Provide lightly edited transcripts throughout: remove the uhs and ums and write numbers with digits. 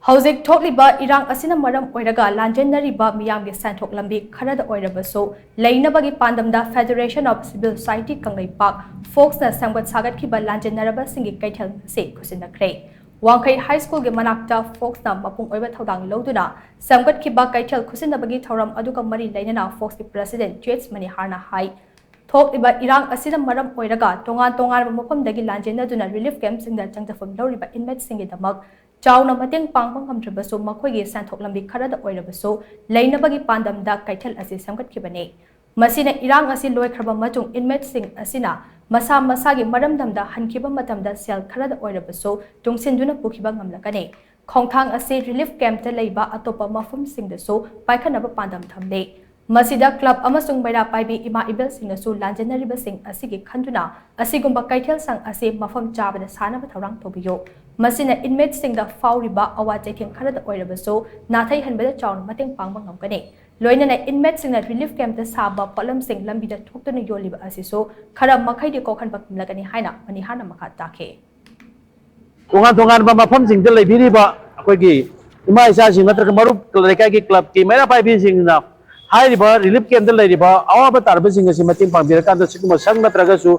Houjik thokliba irang asina maram oiraga lanjenariba meeyamgi Senthok Lambi Kharada Oirabasu Leinabagi Pandamda Federation of Civil Society Kangleipak FOCS na semgat-sagatkhiba lanjenaraba singi Keithel Ngasi Khutsinakhre Wangkai High School ge manakta FOCS na mapung oiba thodang loduna semgat-khiba Keithel Khutsinakhre thoram aduga mari lainana FOCS ki President Manipuri hai thokliba irang asina maram oiraga tongan mafamdagi lanjenaduna relief camp singda changdafam loriba inmate singi damak Chawna mateng pangpang kamtrabasu makhoi Senthok Lambi Kharada Oirabasu Leinabagi Pandamda Keithel asi semgat-khibani masina irang asi loikraba matung inmate sing asina masa gi maramdamda hankhiba matamda sel Kharada Oirabasu tungsinduna pukhiba ngamlakani khongthang asi relief camp ta leiba atopa mafum singdasu paikhanaba pandam thamle masida club amasung baira paibi ima ibel singnasu lanjenariba sing asigi khanduna asigumba Keithel sang asi mafam chabada sanaba thorang tobiyo masina inmate singda fauriba awa chaitheng Kharada Oirabasu nathai hanbada chawn mateng pangba ngamkani loinana inmate singna relief camp ta saba palam sing lambi da thoktuna yoliba asiso khara makhai de kokhan bakmlagani haina manihana makha takhe tongan ba mafam sing da leibiriba akoigi ima isa sing natraka marup lekai ki club ki mera paibi sing na हाइरिबा relief camp द लेरिबा आवाबा तारबा सिंग असि मतें पांबिरकान the सिकुमा संग नत्रगसु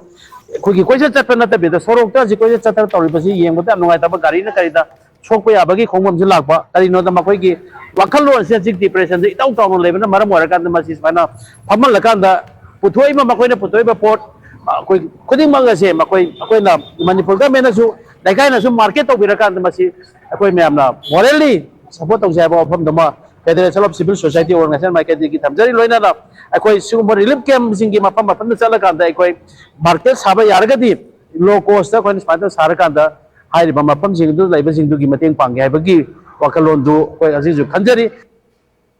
खुगी कोइसे Chatap नतबे the Sorok ता जि कोइसे चटर तौरिबसि येंबदा नुगाइताबा गारी न करिदा सोकपा याबगी खोंगम जि लाकबा करिनो द मखोइगी वाखल से जिक डिप्रेशन जि इताउ ताउ लेबना मरम वरकान द मसि सना फमल लकान द पुथोइबा मखोइना पुथोइबा पोट कोइ खुदिंग मंगसे मखोइ अखोइना मणिपुर गवर्नमेंटसु लाइकाइनासु मार्केट तौबिरकान द मसि अखोइ मैमना मोरली सपोर्ट तौजाबा फमदमा Federation of Civil Society Organization market ki thamjari loina da akoi sugum relief camp singi mapam chala kan da akoi market saba yaragadi low cost da koi sponsor sar kan da hairi mapam sing du laiba sing du gi mateng pangge hai bagi wakalon du koi aji ju khanjari